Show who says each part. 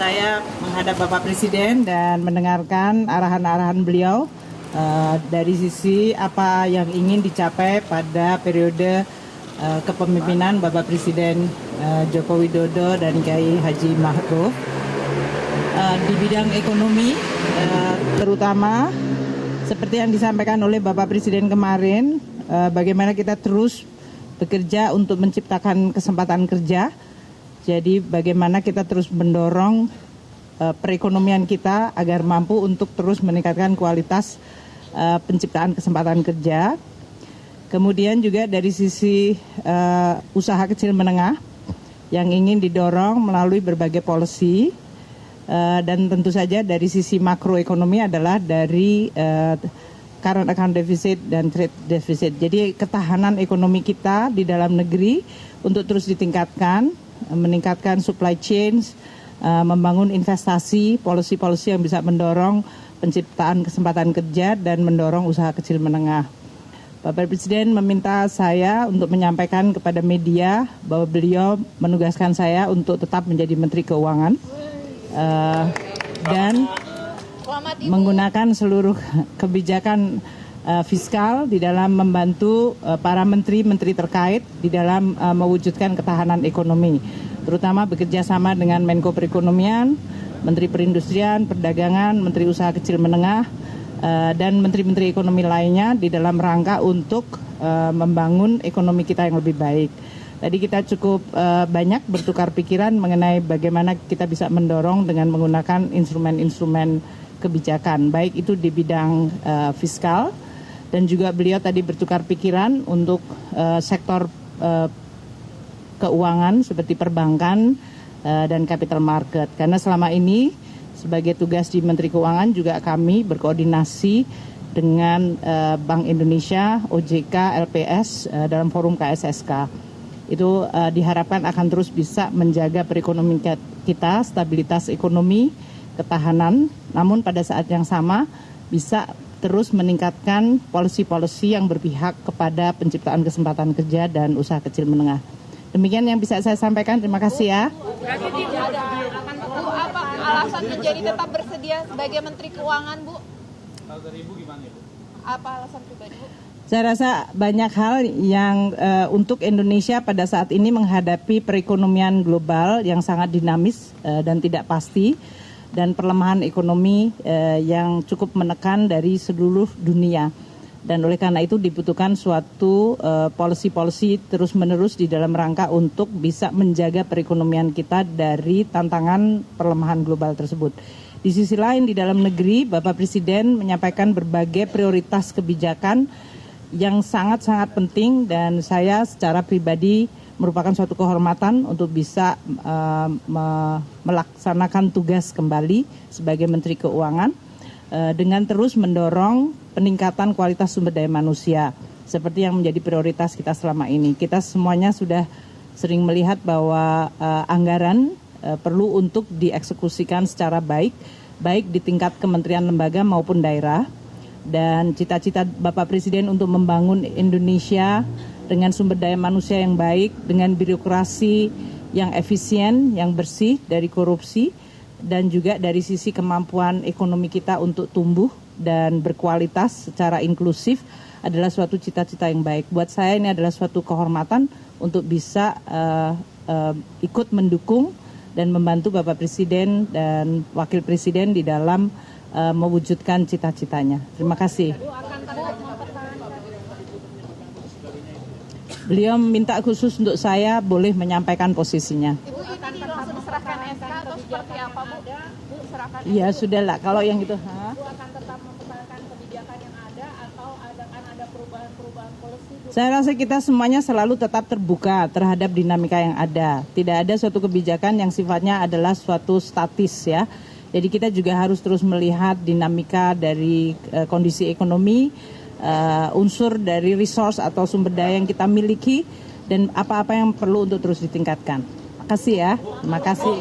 Speaker 1: saya menghadap Bapak Presiden dan mendengarkan arahan-arahan beliau dari sisi apa yang ingin dicapai pada periode kepemimpinan Bapak Presiden Joko Widodo dan Kiai Haji Ma'ruf di bidang ekonomi, terutama seperti yang disampaikan oleh Bapak Presiden kemarin, bagaimana kita terus bekerja untuk menciptakan kesempatan kerja. Jadi bagaimana kita terus mendorong perekonomian kita agar mampu untuk terus meningkatkan kualitas penciptaan kesempatan kerja. Kemudian juga dari sisi usaha kecil menengah yang ingin didorong melalui berbagai policy, dan tentu saja dari sisi makroekonomi adalah dari current account deficit dan trade deficit. Jadi ketahanan ekonomi kita di dalam negeri untuk terus ditingkatkan, meningkatkan supply chain, membangun investasi, policy-policy yang bisa mendorong penciptaan kesempatan kerja dan mendorong usaha kecil menengah. Bapak Presiden meminta saya untuk menyampaikan kepada media bahwa beliau menugaskan saya untuk tetap menjadi Menteri Keuangan dan menggunakan seluruh kebijakan fiskal di dalam membantu para menteri-menteri terkait di dalam mewujudkan ketahanan ekonomi, terutama bekerja sama dengan Menko Perekonomian, Menteri Perindustrian, Perdagangan, Menteri Usaha Kecil Menengah, dan menteri-menteri ekonomi lainnya di dalam rangka untuk membangun ekonomi kita yang lebih baik. Tadi kita cukup banyak bertukar pikiran mengenai bagaimana kita bisa mendorong dengan menggunakan instrumen-instrumen kebijakan, baik itu di bidang fiskal, dan juga beliau tadi bertukar pikiran untuk sektor keuangan seperti perbankan dan capital market. Karena selama ini sebagai tugas di Menteri Keuangan juga kami berkoordinasi dengan Bank Indonesia, OJK, LPS dalam forum KSSK. Itu diharapkan akan terus bisa menjaga perekonomian kita, stabilitas ekonomi, ketahanan, namun pada saat yang sama bisa terus meningkatkan policy-policy yang berpihak kepada penciptaan kesempatan kerja dan usaha kecil menengah. Demikian yang bisa saya sampaikan. Terima kasih ya.
Speaker 2: Berarti tidak ada Bu, apa alasan menjadi tetap bersedia sebagai Menteri Keuangan, Bu?
Speaker 3: Kalau dari Ibu gimana, Bu?
Speaker 2: Apa alasan pribadi, Bu?
Speaker 1: Saya rasa banyak hal yang untuk Indonesia pada saat ini menghadapi perekonomian global yang sangat dinamis dan tidak pasti, dan pelemahan ekonomi yang cukup menekan dari seluruh dunia. Dan oleh karena itu dibutuhkan suatu policy-policy terus-menerus di dalam rangka untuk bisa menjaga perekonomian kita dari tantangan pelemahan global tersebut. Di sisi lain di dalam negeri, Bapak Presiden menyampaikan berbagai prioritas kebijakan yang sangat-sangat penting, dan saya secara pribadi merupakan suatu kehormatan untuk bisa melaksanakan tugas kembali sebagai Menteri Keuangan dengan terus mendorong peningkatan kualitas sumber daya manusia seperti yang menjadi prioritas kita selama ini. Kita semuanya sudah sering melihat bahwa anggaran perlu untuk dieksekusikan secara baik di tingkat kementerian, lembaga maupun daerah. Dan cita-cita Bapak Presiden untuk membangun Indonesia dengan sumber daya manusia yang baik, dengan birokrasi yang efisien, yang bersih dari korupsi, dan juga dari sisi kemampuan ekonomi kita untuk tumbuh dan berkualitas secara inklusif adalah suatu cita-cita yang baik. Buat saya ini adalah suatu kehormatan untuk bisa ikut mendukung dan membantu Bapak Presiden dan Wakil Presiden di dalam mewujudkan cita-citanya. Terima kasih. Beliau minta khusus untuk saya boleh menyampaikan posisinya.
Speaker 2: Ibu, ini langsung diserahkan SK atau seperti apa, Bu? Bu, serahkan.
Speaker 1: Iya, sudahlah. Kalau yang itu,
Speaker 2: Bu akan tetap mempertahankan kebijakan yang ada atau akan ada perubahan policy?
Speaker 1: Saya rasa kita semuanya selalu tetap terbuka terhadap dinamika yang ada. Tidak ada suatu kebijakan yang sifatnya adalah suatu statis ya. Jadi kita juga harus terus melihat dinamika dari kondisi ekonomi, unsur dari resource atau sumber daya yang kita miliki, dan apa-apa yang perlu untuk terus ditingkatkan. Terima kasih ya. Terima kasih.